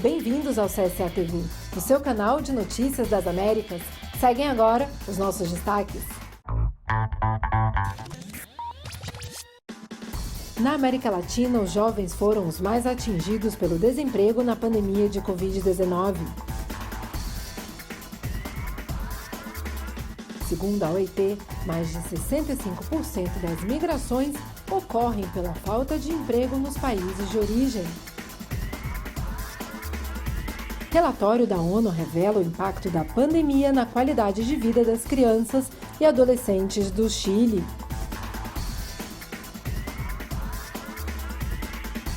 bem-vindos ao CSA TV, o seu canal de notícias das Américas. Seguem agora os nossos destaques. Na América Latina, os jovens foram os mais atingidos pelo desemprego na pandemia de Covid-19. Segundo a OIT, mais de 65% das migrações ocorrem pela falta de emprego nos países de origem. Relatório da ONU revela o impacto da pandemia na qualidade de vida das crianças e adolescentes do Chile.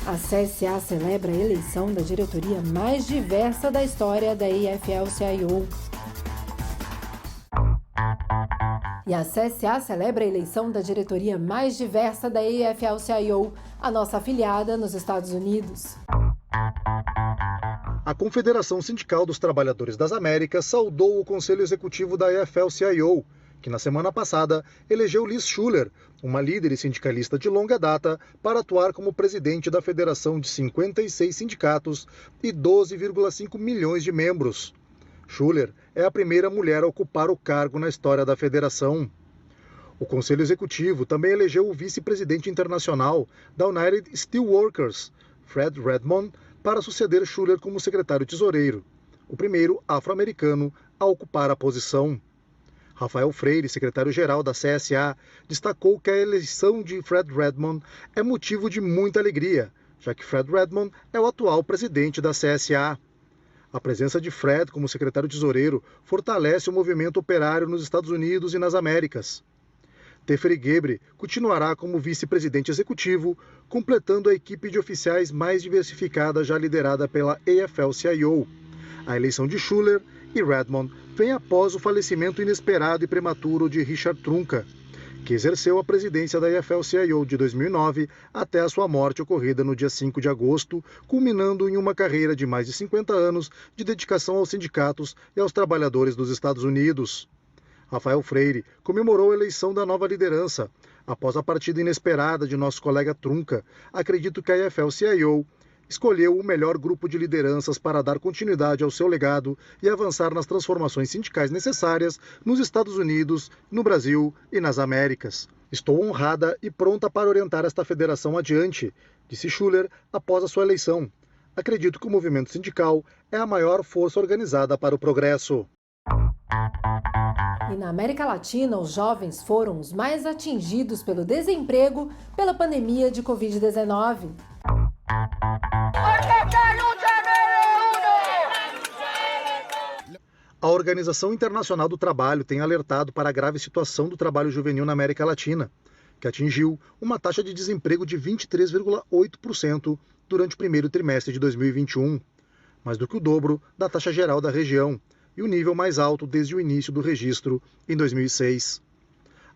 A CSA celebra a eleição da diretoria mais diversa da história da AFL-CIO. E a CSA celebra a eleição da diretoria mais diversa da AFL-CIO, a nossa afiliada nos Estados Unidos. A Confederação Sindical dos Trabalhadores das Américas saudou o Conselho Executivo da AFL-CIO, que na semana passada elegeu Liz Schuller, uma líder e sindicalista de longa data, para atuar como presidente da federação de 56 sindicatos e 12,5 milhões de membros. Schuller é a primeira mulher a ocupar o cargo na história da federação. O Conselho Executivo também elegeu o vice-presidente internacional da United Steelworkers, Fred Redmond, para suceder Schuller como secretário-tesoureiro, o primeiro afro-americano a ocupar a posição. Rafael Freire, secretário-geral da CSA, destacou que a eleição de Fred Redmond é motivo de muita alegria, já que Fred Redmond é o atual presidente da CSA. A presença de Fred como secretário-tesoureiro fortalece o movimento operário nos Estados Unidos e nas Américas. Teferi Gebre continuará como vice-presidente executivo, completando a equipe de oficiais mais diversificada já liderada pela AFL-CIO. A eleição de Schuller e Redmond vem após o falecimento inesperado e prematuro de Richard Trunca, que exerceu a presidência da AFL-CIO de 2009 até a sua morte ocorrida no dia 5 de agosto, culminando em uma carreira de mais de 50 anos de dedicação aos sindicatos e aos trabalhadores dos Estados Unidos. Rafael Freire comemorou a eleição da nova liderança. Após a partida inesperada de nosso colega Trunca, acredito que a AFL-CIO escolheu o melhor grupo de lideranças para dar continuidade ao seu legado e avançar nas transformações sindicais necessárias nos Estados Unidos, no Brasil e nas Américas. Estou honrada e pronta para orientar esta federação adiante, disse Schuller após a sua eleição. Acredito que o movimento sindical é a maior força organizada para o progresso. E na América Latina, os jovens foram os mais atingidos pelo desemprego pela pandemia de Covid-19. A Organização Internacional do Trabalho tem alertado para a grave situação do trabalho juvenil na América Latina, que atingiu uma taxa de desemprego de 23,8% durante o primeiro trimestre de 2021, mais do que o dobro da taxa geral da região e o nível mais alto desde o início do registro em 2006.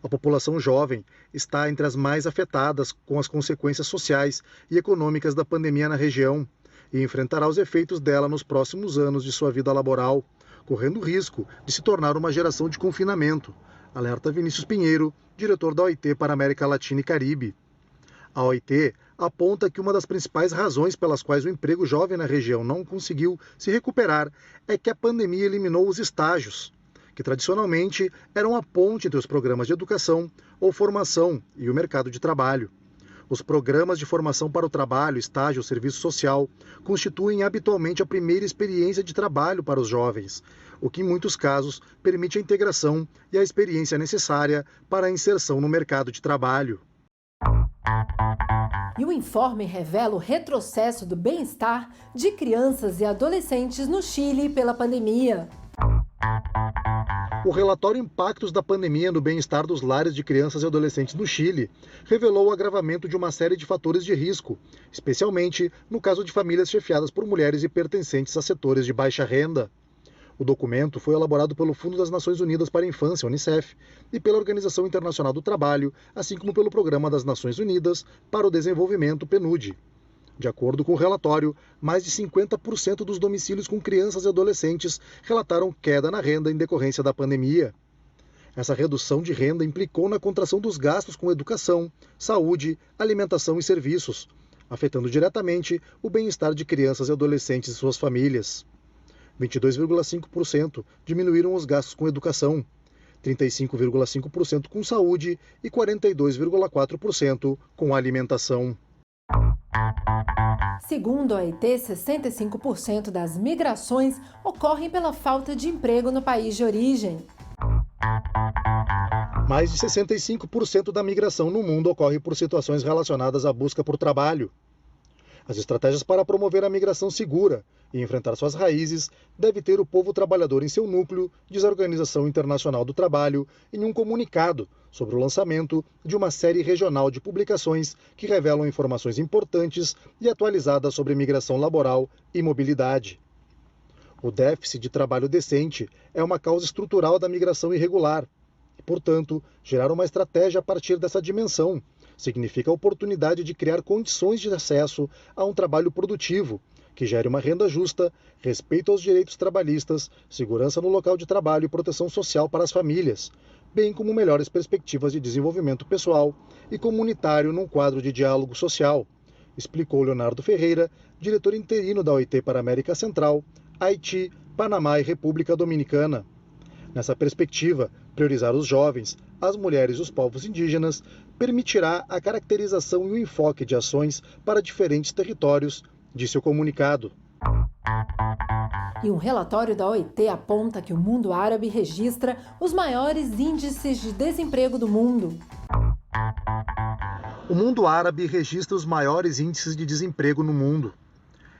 A população jovem está entre as mais afetadas com as consequências sociais e econômicas da pandemia na região e enfrentará os efeitos dela nos próximos anos de sua vida laboral, correndo o risco de se tornar uma geração de confinamento, alerta Vinícius Pinheiro, diretor da OIT para a América Latina e Caribe. A OIT aponta que uma das principais razões pelas quais o emprego jovem na região não conseguiu se recuperar é que a pandemia eliminou os estágios, que tradicionalmente eram a ponte entre os programas de educação ou formação e o mercado de trabalho. Os programas de formação para o trabalho, estágio ou serviço social constituem habitualmente a primeira experiência de trabalho para os jovens, o que em muitos casos permite a integração e a experiência necessária para a inserção no mercado de trabalho. E o informe revela o retrocesso do bem-estar de crianças e adolescentes no Chile pela pandemia. O relatório Impactos da Pandemia no Bem-Estar dos Lares de Crianças e Adolescentes no Chile revelou o agravamento de uma série de fatores de risco, especialmente no caso de famílias chefiadas por mulheres e pertencentes a setores de baixa renda. O documento foi elaborado pelo Fundo das Nações Unidas para a Infância, UNICEF, e pela Organização Internacional do Trabalho, assim como pelo Programa das Nações Unidas para o Desenvolvimento, PNUD. De acordo com o relatório, mais de 50% dos domicílios com crianças e adolescentes relataram queda na renda em decorrência da pandemia. Essa redução de renda implicou na contração dos gastos com educação, saúde, alimentação e serviços, afetando diretamente o bem-estar de crianças e adolescentes e suas famílias. 22,5% diminuíram os gastos com educação, 35,5% com saúde e 42,4% com alimentação. Segundo a OIT, 65% das migrações ocorrem pela falta de emprego no país de origem. Mais de 65% da migração no mundo ocorre por situações relacionadas à busca por trabalho. As estratégias para promover a migração segura e enfrentar suas raízes deve ter o povo trabalhador em seu núcleo, diz a Organização Internacional do Trabalho em um comunicado sobre o lançamento de uma série regional de publicações que revelam informações importantes e atualizadas sobre migração laboral e mobilidade. O déficit de trabalho decente é uma causa estrutural da migração irregular e, portanto, gerar uma estratégia a partir dessa dimensão significa a oportunidade de criar condições de acesso a um trabalho produtivo, que gere uma renda justa, respeito aos direitos trabalhistas, segurança no local de trabalho e proteção social para as famílias, bem como melhores perspectivas de desenvolvimento pessoal e comunitário num quadro de diálogo social, explicou Leonardo Ferreira, diretor interino da OIT para a América Central, Haiti, Panamá e República Dominicana. Nessa perspectiva, priorizar os jovens, as mulheres e os povos indígenas permitirá a caracterização e o enfoque de ações para diferentes territórios, disse o comunicado. E um relatório da OIT aponta que o mundo árabe registra os maiores índices de desemprego do mundo. O mundo árabe registra os maiores índices de desemprego no mundo.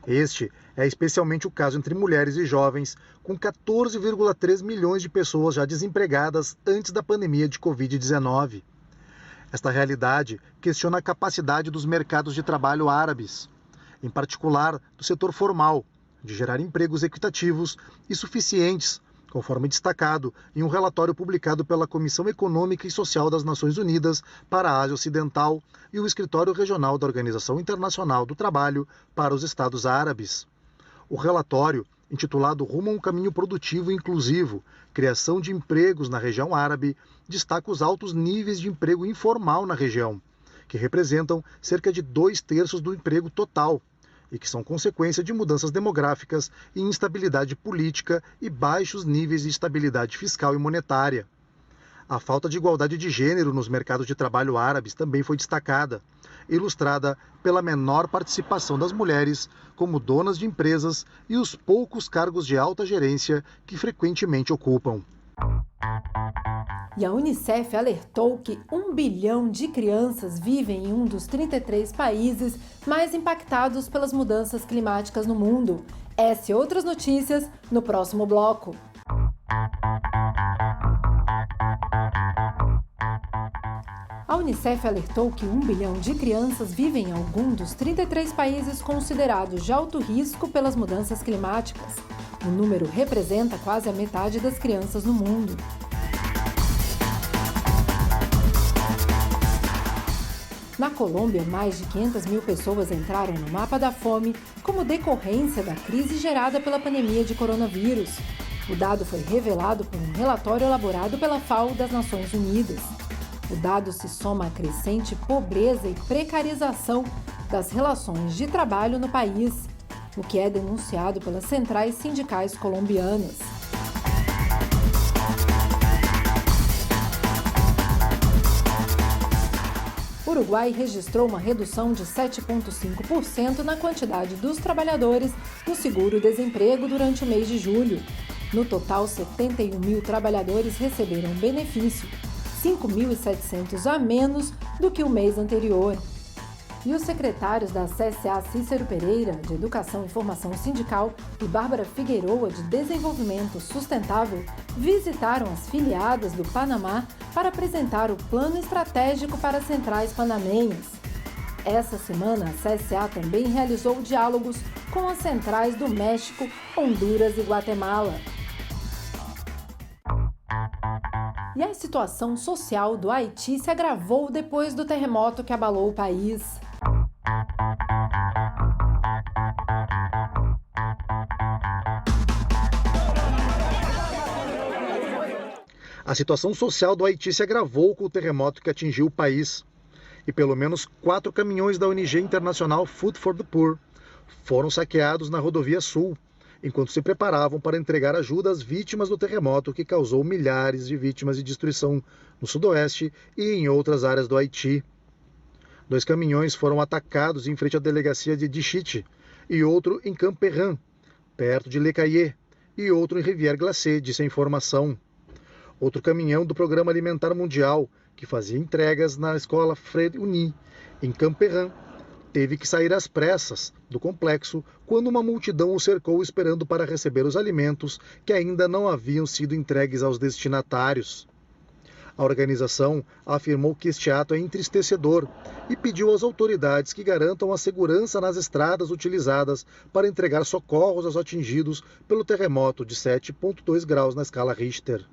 Este é especialmente o caso entre mulheres e jovens, com 14,3 milhões de pessoas já desempregadas antes da pandemia de Covid-19. Esta realidade questiona a capacidade dos mercados de trabalho árabes, em particular do setor formal, de gerar empregos equitativos e suficientes, conforme destacado em um relatório publicado pela Comissão Econômica e Social das Nações Unidas para a Ásia Ocidental e o Escritório Regional da Organização Internacional do Trabalho para os Estados Árabes. O relatório, intitulado Rumo a um Caminho Produtivo e Inclusivo, Criação de Empregos na Região Árabe, destaca os altos níveis de emprego informal na região, que representam cerca de 2/3 do emprego total, e que são consequência de mudanças demográficas e instabilidade política e baixos níveis de estabilidade fiscal e monetária. A falta de igualdade de gênero nos mercados de trabalho árabes também foi destacada, ilustrada pela menor participação das mulheres como donas de empresas e os poucos cargos de alta gerência que frequentemente ocupam. E a Unicef alertou que 1 bilhão de crianças vivem em um dos 33 países mais impactados pelas mudanças climáticas no mundo. Essa e outras notícias no próximo bloco. A Unicef alertou que 1 bilhão de crianças vivem em algum dos 33 países considerados de alto risco pelas mudanças climáticas. O número representa quase a metade das crianças no mundo. Na Colômbia, mais de 500 mil pessoas entraram no mapa da fome como decorrência da crise gerada pela pandemia de coronavírus. O dado foi revelado por um relatório elaborado pela FAO das Nações Unidas. O dado se soma à crescente pobreza e precarização das relações de trabalho no país, o que é denunciado pelas centrais sindicais colombianas. O Uruguai registrou uma redução de 7,5% na quantidade dos trabalhadores no seguro-desemprego durante o mês de julho. No total, 71 mil trabalhadores receberam benefício, 5.700 a menos do que o mês anterior. E os secretários da CSA Cícero Pereira, de Educação e Formação Sindical, e Bárbara Figueroa, de Desenvolvimento Sustentável, visitaram as filiadas do Panamá para apresentar o plano estratégico para as centrais panamenhas. Essa semana, a CSA também realizou diálogos com as centrais do México, Honduras e Guatemala. E a situação social do Haiti se agravou depois do terremoto que abalou o país. A situação social do Haiti se agravou com o terremoto que atingiu o país. e pelo menos 4 caminhões da ONG internacional Food for the Poor foram saqueados na rodovia Sul, enquanto se preparavam para entregar ajuda às vítimas do terremoto que causou milhares de vítimas e destruição no sudoeste e em outras áreas do Haiti. 2 caminhões foram atacados em frente à delegacia de Dixit e outro em Camperran, perto de Le Caillé, e outro em Rivière-Glacée, disse a informação. Outro caminhão do Programa Alimentar Mundial, que fazia entregas na escola Fred Uni, em Camperran, teve que sair às pressas do complexo quando uma multidão o cercou esperando para receber os alimentos que ainda não haviam sido entregues aos destinatários. A organização afirmou que este ato é entristecedor e pediu às autoridades que garantam a segurança nas estradas utilizadas para entregar socorros aos atingidos pelo terremoto de 7,2 graus na escala Richter.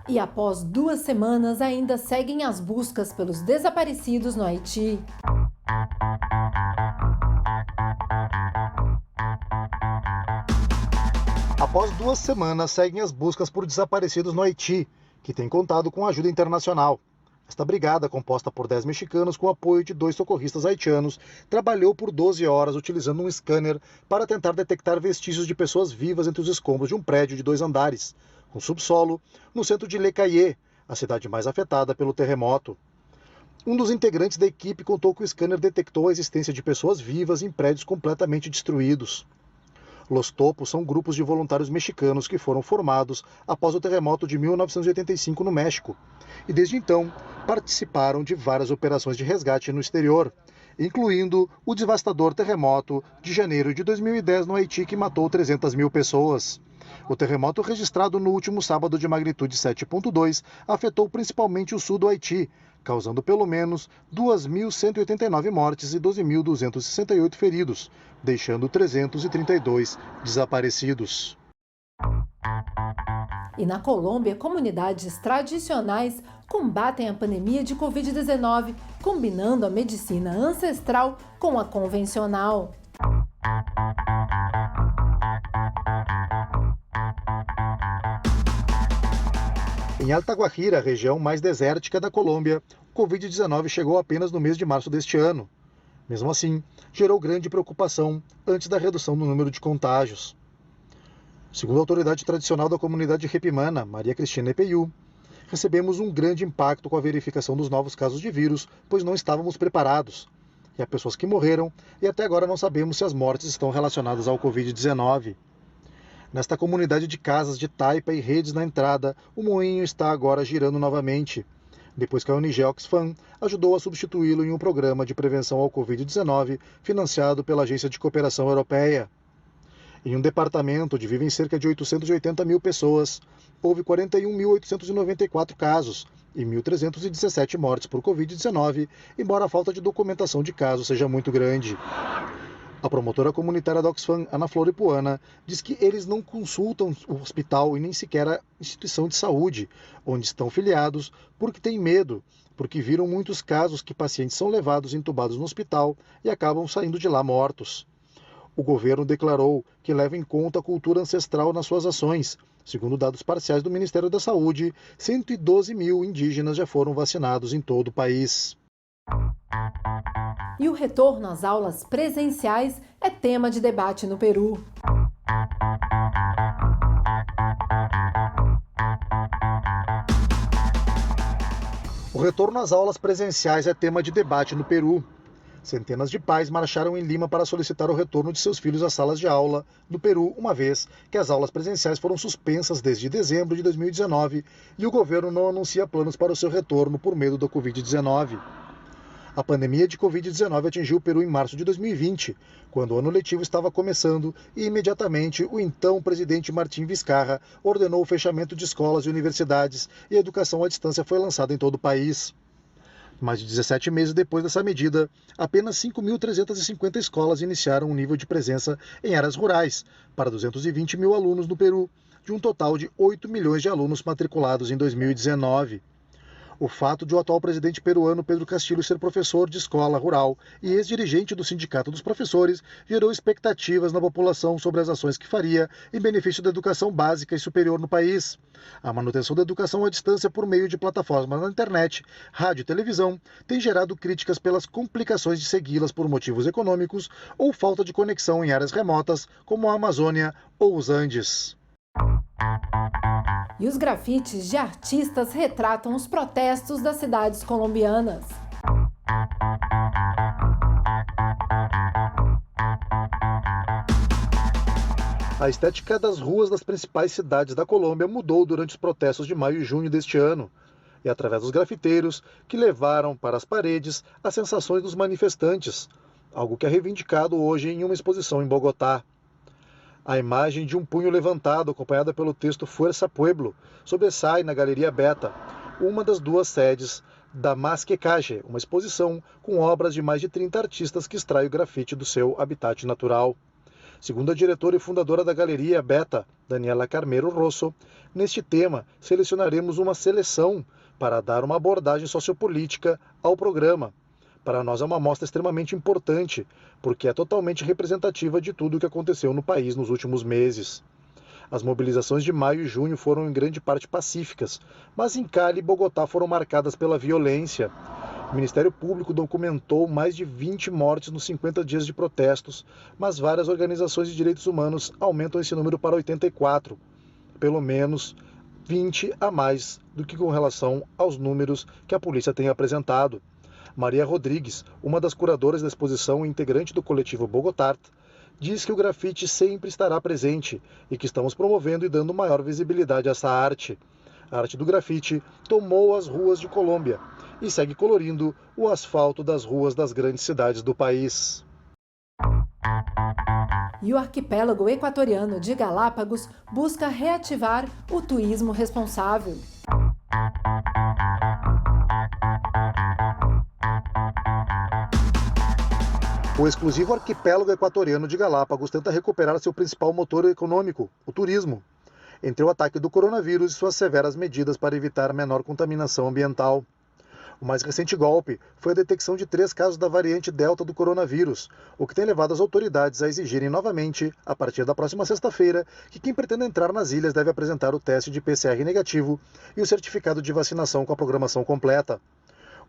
E após 2 semanas, ainda seguem as buscas pelos desaparecidos no Haiti. Após 2 semanas, seguem as buscas por desaparecidos no Haiti, que tem contado com ajuda internacional. Esta brigada, composta por 10 mexicanos com apoio de 2 socorristas haitianos, trabalhou por 12 horas utilizando um scanner para tentar detectar vestígios de pessoas vivas entre os escombros de um prédio de 2 andares, com subsolo, no centro de Le Caillé, a cidade mais afetada pelo terremoto. Um dos integrantes da equipe contou que o scanner detectou a existência de pessoas vivas em prédios completamente destruídos. Los Topos são grupos de voluntários mexicanos que foram formados após o terremoto de 1985 no México e desde então participaram de várias operações de resgate no exterior, incluindo o devastador terremoto de janeiro de 2010 no Haiti que matou 300 mil pessoas. O terremoto registrado no último sábado de magnitude 7,2 afetou principalmente o sul do Haiti, causando pelo menos 2.189 mortes e 12.268 feridos, deixando 332 desaparecidos. E na Colômbia, comunidades tradicionais combatem a pandemia de Covid-19, combinando a medicina ancestral com a convencional. Em Alta Guajira, região mais desértica da Colômbia, o Covid-19 chegou apenas no mês de março deste ano. Mesmo assim, gerou grande preocupação antes da redução do número de contágios. Segundo a autoridade tradicional da comunidade repimana, Maria Cristina Epeiú, recebemos um grande impacto com a verificação dos novos casos de vírus, pois não estávamos preparados. E há pessoas que morreram e até agora não sabemos se as mortes estão relacionadas ao Covid-19. Nesta comunidade de casas de taipa e redes na entrada, o moinho está agora girando novamente, depois que a ONG Oxfam ajudou a substituí-lo em um programa de prevenção ao Covid-19 financiado pela Agência de Cooperação Europeia. Em um departamento onde vivem cerca de 880 mil pessoas, houve 41.894 casos e 1.317 mortes por Covid-19, embora a falta de documentação de casos seja muito grande. A promotora comunitária da Oxfam, Ana Flor Ipuana, diz que eles não consultam o hospital e nem sequer a instituição de saúde, onde estão filiados, porque têm medo, porque viram muitos casos que pacientes são levados entubados no hospital e acabam saindo de lá mortos. O governo declarou que leva em conta a cultura ancestral nas suas ações. Segundo dados parciais do Ministério da Saúde, 112 mil indígenas já foram vacinados em todo o país. E o retorno às aulas presenciais é tema de debate no Peru. O retorno às aulas presenciais é tema de debate no Peru. Centenas de pais marcharam em Lima para solicitar o retorno de seus filhos às salas de aula no Peru, uma vez que as aulas presenciais foram suspensas desde dezembro de 2019 e o governo não anuncia planos para o seu retorno por medo da Covid-19. A pandemia de Covid-19 atingiu o Peru em março de 2020, quando o ano letivo estava começando e imediatamente o então presidente Martín Vizcarra ordenou o fechamento de escolas e universidades e a educação à distância foi lançada em todo o país. Mais de 17 meses depois dessa medida, apenas 5.350 escolas iniciaram um nível de presença em áreas rurais, para 220 mil alunos no Peru, de um total de 8 milhões de alunos matriculados em 2019. O fato de o atual presidente peruano Pedro Castillo ser professor de escola rural e ex-dirigente do Sindicato dos Professores gerou expectativas na população sobre as ações que faria em benefício da educação básica e superior no país. A manutenção da educação à distância por meio de plataformas na internet, rádio e televisão tem gerado críticas pelas complicações de segui-las por motivos econômicos ou falta de conexão em áreas remotas, como a Amazônia ou os Andes. E os grafites de artistas retratam os protestos das cidades colombianas. A estética das ruas das principais cidades da Colômbia mudou durante os protestos de maio e junho deste ano, e através dos grafiteiros que levaram para as paredes as sensações dos manifestantes, algo que é reivindicado hoje em uma exposição em Bogotá. A imagem de um punho levantado, acompanhada pelo texto Fuerza Pueblo, sobressai na Galeria Beta, uma das duas sedes da Más que Calle, uma exposição com obras de mais de 30 artistas que extrai o grafite do seu habitat natural. Segundo a diretora e fundadora da Galeria Beta, Daniela Carmero Rosso, neste tema selecionaremos uma seleção para dar uma abordagem sociopolítica ao programa. Para nós é uma amostra extremamente importante, porque é totalmente representativa de tudo o que aconteceu no país nos últimos meses. As mobilizações de maio e junho foram em grande parte pacíficas, mas em Cali e Bogotá foram marcadas pela violência. O Ministério Público documentou mais de 20 mortes nos 50 dias de protestos, mas várias organizações de direitos humanos aumentam esse número para 84, pelo menos 20 a mais do que com relação aos números que a polícia tem apresentado. Maria Rodrigues, uma das curadoras da exposição e integrante do coletivo Bogotart, diz que o grafite sempre estará presente e que estamos promovendo e dando maior visibilidade a essa arte. A arte do grafite tomou as ruas de Colômbia e segue colorindo o asfalto das ruas das grandes cidades do país. E o arquipélago equatoriano de Galápagos busca reativar o turismo responsável. O exclusivo arquipélago equatoriano de Galápagos tenta recuperar seu principal motor econômico, o turismo, entre o ataque do coronavírus e suas severas medidas para evitar menor contaminação ambiental. O mais recente golpe foi a detecção de 3 casos da variante Delta do coronavírus, o que tem levado as autoridades a exigirem novamente, a partir da próxima sexta-feira, que quem pretenda entrar nas ilhas deve apresentar o teste de PCR negativo e o certificado de vacinação com a programação completa.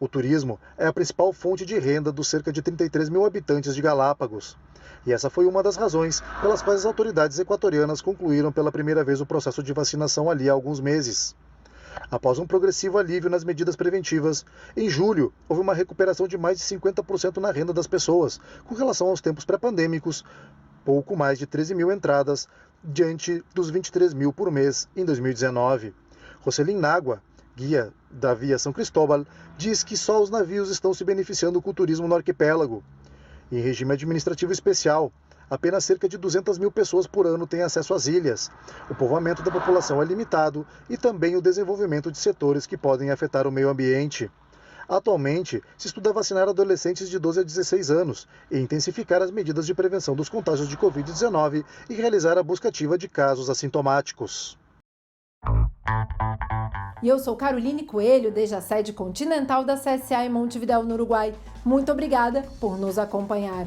O turismo é a principal fonte de renda dos cerca de 33 mil habitantes de Galápagos. E essa foi uma das razões pelas quais as autoridades equatorianas concluíram pela primeira vez o processo de vacinação ali há alguns meses. Após um progressivo alívio nas medidas preventivas, em julho houve uma recuperação de mais de 50% na renda das pessoas, com relação aos tempos pré-pandêmicos, pouco mais de 13 mil entradas, diante dos 23 mil por mês em 2019. Roselin Nagua, guia da Via São Cristóbal, diz que só os navios estão se beneficiando com o turismo no arquipélago. Em regime administrativo especial, apenas cerca de 200 mil pessoas por ano têm acesso às ilhas. O povoamento da população é limitado e também o desenvolvimento de setores que podem afetar o meio ambiente. Atualmente, se estuda vacinar adolescentes de 12 a 16 anos e intensificar as medidas de prevenção dos contágios de Covid-19 e realizar a busca ativa de casos assintomáticos. E eu sou Caroline Coelho, desde a sede continental da CSA em Montevidéu, no Uruguai. Muito obrigada por nos acompanhar.